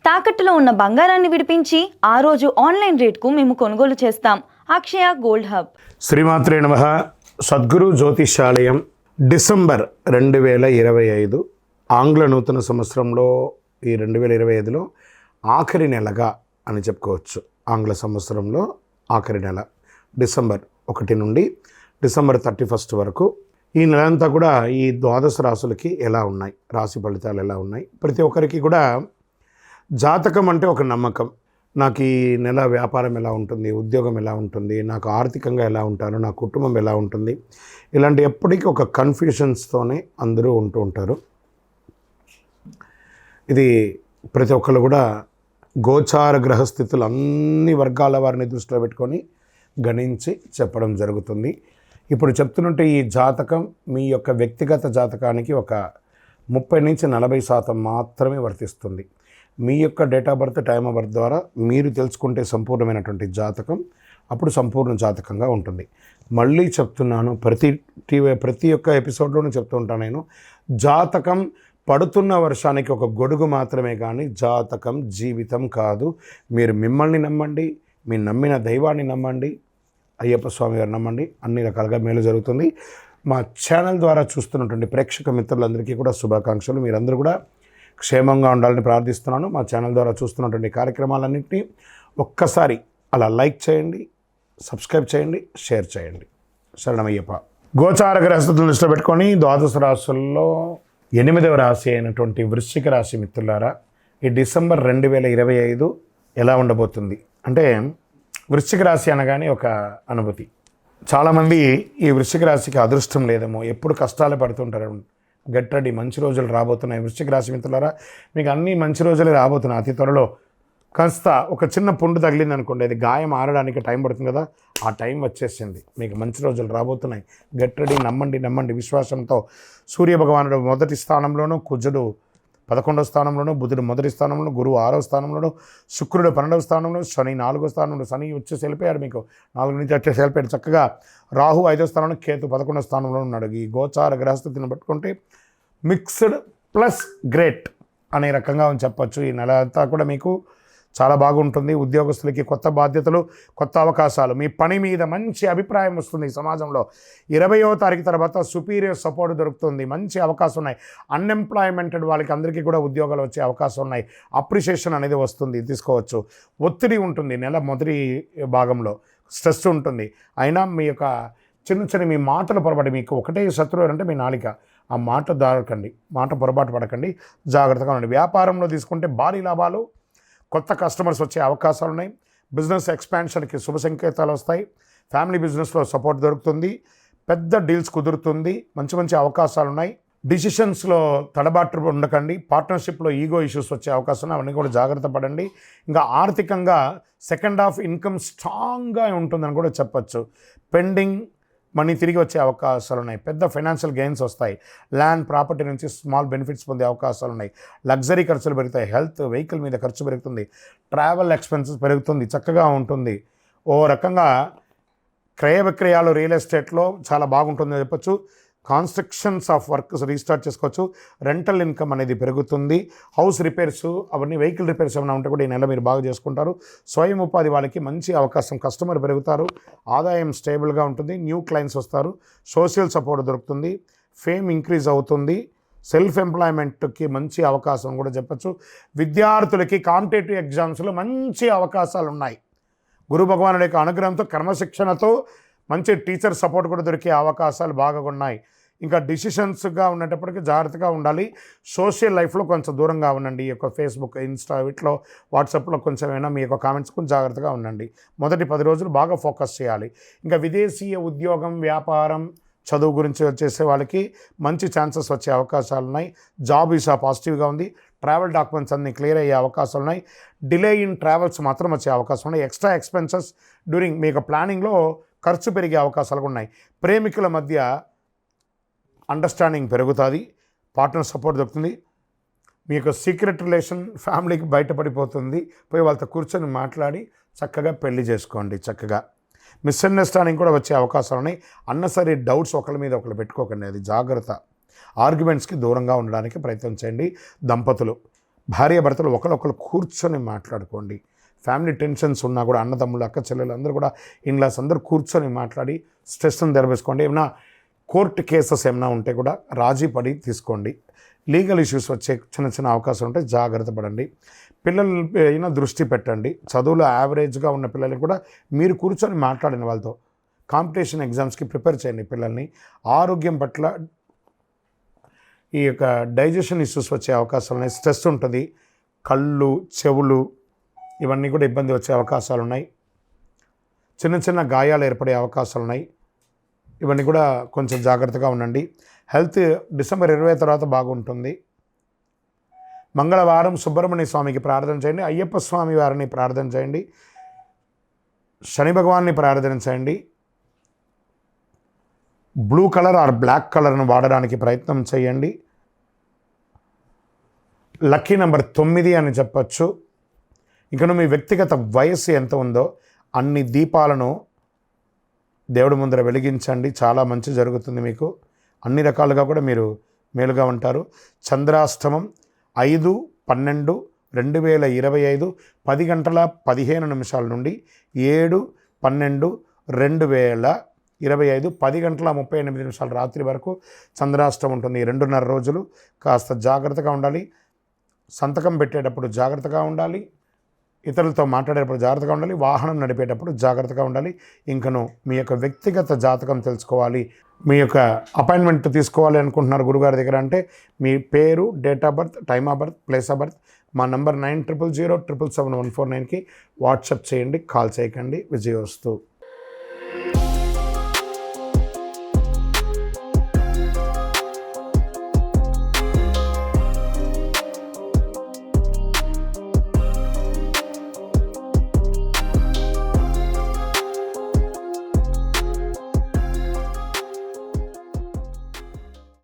తాకట్టులో ఉన్న బంగారాన్ని విడిపించి ఆ రోజు ఆన్లైన్ రేట్కు మేము కొనుగోలు చేస్తాం. అక్షయ గోల్డ్ హబ్. శ్రీమాత్రే నమః. సద్గురు జ్యోతిషాలయం డిసెంబర్ 2025 ఆంగ్ల నూతన సంవత్సరంలో ఈ 2025లో ఆఖరి నెలగా అని చెప్పుకోవచ్చు. ఆంగ్ల సంవత్సరంలో ఆఖరి నెల డిసెంబర్ 1 నుండి డిసెంబర్ 31 వరకు ఈ నెలంతా కూడా ఈ ద్వాదశ రాశులకి ఎలా ఉన్నాయి, రాశి ఫలితాలు ఎలా ఉన్నాయి, ప్రతి ఒక్కరికి కూడా జాతకం అంటే ఒక నమ్మకం. నాకు ఈ నెల వ్యాపారం ఎలా ఉంటుంది, ఉద్యోగం ఎలా ఉంటుంది, నాకు ఆర్థికంగా ఎలా ఉంటాను, నా కుటుంబం ఎలా ఉంటుంది, ఇలాంటి ఎప్పటికీ ఒక కన్ఫ్యూషన్స్తోనే అందరూ ఉంటూ ఉంటారు. ఇది ప్రతి ఒక్కరు కూడా గోచార గ్రహస్థితులు అన్ని వర్గాల వారిని దృష్టిలో పెట్టుకొని గణించి చెప్పడం జరుగుతుంది. ఇప్పుడు చెప్తున్నట్టు ఈ జాతకం మీ యొక్క వ్యక్తిగత జాతకానికి ఒక 30-40% మాత్రమే వర్తిస్తుంది. మీ యొక్క date of birth, time of birth ద్వారా మీరు తెలుసుకుంటే సంపూర్ణమైనటువంటి జాతకం అప్పుడు సంపూర్ణ జాతకంగా ఉంటుంది. మళ్ళీ చెప్తున్నాను, ప్రతి ఒక్క ఎపిసోడ్లోనూ చెప్తూ ఉంటాను నేను, జాతకం పడుతున్న వర్షానికి ఒక గొడుగు మాత్రమే కానీ జాతకం జీవితం కాదు. మీరు మిమ్మల్ని నమ్మండి, మీ నమ్మిన దైవాన్ని నమ్మండి, అయ్యప్ప స్వామి గారు నమ్మండి, అన్ని రకాలుగా మేలు జరుగుతుంది. మా ఛానల్ ద్వారా చూస్తున్నటువంటి ప్రేక్షక మిత్రులందరికీ కూడా శుభాకాంక్షలు. మీరందరూ కూడా క్షేమంగా ఉండాలని ప్రార్థిస్తున్నాను. మా ఛానల్ ద్వారా చూస్తున్నటువంటి కార్యక్రమాలన్నింటినీ ఒక్కసారి అలా లైక్ చేయండి, సబ్స్క్రైబ్ చేయండి, షేర్ చేయండి. శరణమయ్యప్ప. గోచార గ్రహస్థితులను దృష్టిలో పెట్టుకొని ద్వాదశ రాశుల్లో 8వ రాశి అయినటువంటి వృశ్చిక రాశి మిత్రులారా, ఈ డిసెంబర్ 2025 ఎలా ఉండబోతుంది అంటే, వృశ్చిక రాశి అనగానే ఒక అనుభూతి. చాలామంది ఈ వృశ్చిక రాశికి అదృష్టం లేదేమో, ఎప్పుడు కష్టాలు పడుతుంటారు. గెట్ రెడీ, మంచి రోజులు రాబోతున్నాయి. వృశ్చిక రాశి మిత్రులారా, మీకు అన్ని మంచి రోజులే రాబోతున్నాయి. అతి త్వరలో కాస్త ఒక చిన్న పుండు తగిలింది అనుకోండి, అది గాయం ఆరడానికి టైం పడుతుంది కదా, ఆ టైం వచ్చేసింది. మీకు మంచి రోజులు రాబోతున్నాయి. గెట్ రెడీ, నమ్మండి విశ్వాసంతో. సూర్యభగవానుడు 1వ స్థానంలోనూ, కుజుడు 11వ స్థానంలోనూ, బుధుడు 1వ స్థానంలోనూ, గురువు 6వ స్థానంలోనూ, శుక్రుడు 12వ స్థానంలో, శని 4వ స్థానంలో. శని వచ్చేసి వెళ్ళిపోయాడు, మీకు 4 నుంచి వచ్చేసి వెళ్ళిపోయాడు. చక్కగా రాహు 5వ స్థానంలో, కేతు 11వ స్థానంలో ఉన్నాడు. ఈ గోచార గ్రహస్థితిని పట్టుకుంటే మిక్స్డ్ ప్లస్ గ్రేట్ అనే రకంగా అని చెప్పచ్చు. ఈ నెల అంతా కూడా మీకు చాలా బాగుంటుంది. ఉద్యోగస్తులకి కొత్త బాధ్యతలు, కొత్త అవకాశాలు, మీ పని మీద మంచి అభిప్రాయం వస్తుంది. సమాజంలో 20వ తారీఖు తర్వాత సుపీరియర్ సపోర్ట్ దొరుకుతుంది. మంచి అవకాశం ఉన్నాయి. అన్ఎంప్లాయ్మెంటెడ్ వాళ్ళకి అందరికీ కూడా ఉద్యోగాలు వచ్చే అవకాశం ఉన్నాయి. అప్రిషియేషన్ అనేది వస్తుంది, తీసుకోవచ్చు. ఒత్తిడి ఉంటుంది నెల మొదటి భాగంలో, స్ట్రెస్ ఉంటుంది. అయినా మీ యొక్క చిన్న మీ మాటలు పొరపాటు, మీకు ఒకటే శత్రువు అంటే మీ నాలిక. ఆ మాట దారకండి, మాట పొరపాటు పడకండి, జాగ్రత్తగా ఉండండి. వ్యాపారంలో తీసుకుంటే భారీ లాభాలు, కొత్త కస్టమర్స్ వచ్చే అవకాశాలు ఉన్నాయి. బిజినెస్ ఎక్స్పాన్షన్కి శుభ సంకేతాలు వస్తాయి. ఫ్యామిలీ బిజినెస్లో సపోర్ట్ దొరుకుతుంది. పెద్ద డీల్స్ కుదురుతుంది. మంచి అవకాశాలు ఉన్నాయి. డిసిషన్స్లో తడబాటు ఉండకండి. పార్ట్నర్షిప్లో ఈగో ఇష్యూస్ వచ్చే అవకాశం ఉన్నాయి, అవన్నీ కూడా జాగ్రత్త పడండి. ఇంకా ఆర్థికంగా సెకండ్ హాఫ్ ఇన్కమ్ స్ట్రాంగ్గా ఉంటుందని కూడా చెప్పచ్చు. పెండింగ్ మనీ తిరిగి వచ్చే అవకాశాలు ఉన్నాయి. పెద్ద ఫైనాన్షియల్ గెయిన్స్ వస్తాయి. ల్యాండ్, ప్రాపర్టీ నుంచి స్మాల్ బెనిఫిట్స్ పొందే అవకాశాలు ఉన్నాయి. లగ్జరీ ఖర్చులు పెరుగుతాయి. హెల్త్, వెహికల్ మీద ఖర్చు పెరుగుతుంది. ట్రావెల్ ఎక్స్పెన్సెస్ పెరుగుతుంది. చక్కగా ఉంటుంది. ఓ రకంగా క్రయ విక్రయాలు రియల్ ఎస్టేట్లో చాలా బాగుంటుందని చెప్పచ్చు. కన్స్ట్రక్షన్స్ ఆఫ్ వర్క్స్ రీస్టార్ట్ చేసుకోవచ్చు. రెంటల్ ఇన్కమ్ అనేది పెరుగుతుంది. హౌస్ రిపేర్స్, అవన్నీ వెహికల్ రిపేర్స్ ఏమైనా ఉంటే కూడా ఈ నెల మీరు బాగా చేసుకుంటారు. స్వయం ఉపాధి వాళ్ళకి మంచి అవకాశం, కస్టమర్ పెరుగుతారు. ఆదాయం స్టేబుల్గా ఉంటుంది. న్యూ క్లయింట్స్ వస్తారు. సోషల్ సపోర్ట్ దొరుకుతుంది. ఫేమ్ ఇంక్రీజ్ అవుతుంది. సెల్ఫ్ ఎంప్లాయ్మెంట్కి మంచి అవకాశం కూడా చెప్పచ్చు. విద్యార్థులకి కాంపిటేటివ్ ఎగ్జామ్స్లో మంచి అవకాశాలు ఉన్నాయి. గురు భగవానుడి యొక్క అనుగ్రహంతో, క్రమశిక్షణతో మంచి టీచర్ సపోర్ట్ కూడా దొరికే అవకాశాలు బాగా ఉన్నాయి. ఇంకా డిసిషన్స్గా ఉండేటప్పటికీ జాగ్రత్తగా ఉండాలి. సోషల్ లైఫ్లో కొంచెం దూరంగా ఉండండి. ఈ యొక్క ఫేస్బుక్, ఇన్స్టా, వీటిలో, వాట్సాప్లో కొంచెం అయినా మీ యొక్క కామెంట్స్ కొంచెం జాగ్రత్తగా ఉండండి. మొదటి 10 రోజులు బాగా ఫోకస్ చేయాలి. ఇంకా విదేశీయ ఉద్యోగం, వ్యాపారం, చదువు గురించి వచ్చేసే వాళ్ళకి మంచి ఛాన్సెస్ వచ్చే అవకాశాలు ఉన్నాయి. జాబ్ వీసా పాజిటివ్గా ఉంది. ట్రావెల్ డాక్యుమెంట్స్ అన్నీ క్లియర్ అయ్యే అవకాశాలు ఉన్నాయి. డిలే ఇన్ ట్రావెల్స్ మాత్రం వచ్చే అవకాశం ఉన్నాయి. ఎక్స్ట్రా ఎక్స్పెన్సెస్ డ్యూరింగ్ మీ యొక్క ప్లానింగ్లో ఖర్చు పెరిగే అవకాశాలు ఉన్నాయి. ప్రేమికుల మధ్య అండర్స్టాండింగ్ పెరుగుతుంది. పార్ట్నర్ సపోర్ట్ దొరుకుతుంది. మీ యొక్క సీక్రెట్ రిలేషన్ ఫ్యామిలీకి బయటపడిపోతుంది. పోయి వాళ్ళతో కూర్చొని మాట్లాడి చక్కగా పెళ్లి చేసుకోండి. చక్కగా మిస్అండర్స్టాండింగ్ కూడా వచ్చే అవకాశాలు ఉన్నాయి. అన్నసరీ డౌట్స్ ఒకరి మీద ఒకరు పెట్టుకోకండి, అది జాగ్రత్త. ఆర్గ్యుమెంట్స్కి దూరంగా ఉండడానికి ప్రయత్నం చేయండి. దంపతులు భార్యాభర్తలు ఒకరొకరు కూర్చొని మాట్లాడుకోండి. ఫ్యామిలీ టెన్షన్స్ ఉన్నా కూడా అన్నదమ్ములు, అక్క చెల్లెలు అందరూ కూడా ఇన్లాస్ అందరూ కూర్చొని మాట్లాడి స్ట్రెస్ని తెరవేసుకోండి. ఏమైనా కోర్టు కేసెస్ ఏమైనా ఉంటే కూడా రాజీ పడి తీసుకోండి. లీగల్ ఇష్యూస్ వచ్చే చిన్న చిన్న అవకాశం ఉంటే జాగ్రత్త పడండి. పిల్లలు అయినా దృష్టి పెట్టండి. చదువులో యావరేజ్గా ఉన్న పిల్లల్ని కూడా మీరు కూర్చొని మాట్లాడిన వాళ్ళతో కాంపిటీషన్ ఎగ్జామ్స్కి ప్రిపేర్ చేయండి పిల్లల్ని. ఆరోగ్యం పట్ల ఈ యొక్క డైజెషన్ ఇష్యూస్ వచ్చే అవకాశాలు ఉన్నాయి. స్ట్రెస్ ఉంటుంది. కళ్ళు, చెవులు ఇవన్నీ కూడా ఇబ్బంది వచ్చే అవకాశాలు ఉన్నాయి. చిన్న చిన్న గాయాలు ఏర్పడే అవకాశాలు ఉన్నాయి. ఇవన్నీ కూడా కొంచెం జాగ్రత్తగా ఉండండి. హెల్త్ డిసెంబర్ 20 తర్వాత బాగుంటుంది. మంగళవారం సుబ్రహ్మణ్య స్వామికి ప్రార్థన చేయండి. అయ్యప్ప స్వామి వారిని ప్రార్థన చేయండి. శని భగవాన్ని ప్రార్థన చేయండి. బ్లూ కలర్ ఆర్ బ్లాక్ కలర్ను వాడడానికి ప్రయత్నం చేయండి. లక్కీ నెంబర్ 9 అని చెప్పచ్చు. ఇంకను మీ వ్యక్తిగత వయస్సు ఎంత ఉందో అన్ని దీపాలను దేవుడి ముందర వెలిగించండి. చాలా మంచి జరుగుతుంది మీకు. అన్ని రకాలుగా కూడా మీరు మేలుగా ఉంటారు. చంద్రాష్టమం 5/12/2025 10:15 నుండి 7/12/2025 10:38 రాత్రి వరకు చంద్రాష్టమం ఉంటుంది. 2.5 రోజులు. కాస్త జాగ్రత్తగా ఉండాలి. సంతకం పెట్టేటప్పుడు జాగ్రత్తగా ఉండాలి. ఇతరులతో మాట్లాడేటప్పుడు జాగ్రత్తగా ఉండాలి. వాహనం నడిపేటప్పుడు జాగ్రత్తగా ఉండాలి. ఇంకను మీ యొక్క వ్యక్తిగత జాతకం తెలుసుకోవాలి, మీ యొక్క అపాయింట్మెంట్ తీసుకోవాలి అనుకుంటున్నారు గురుగారి దగ్గర అంటే మీ పేరు, date of birth, time of birth, place of birth మా నంబర్ 900007777149కి వాట్సాప్ చేయండి. కాల్ చేయకండి. విజయోస్తు.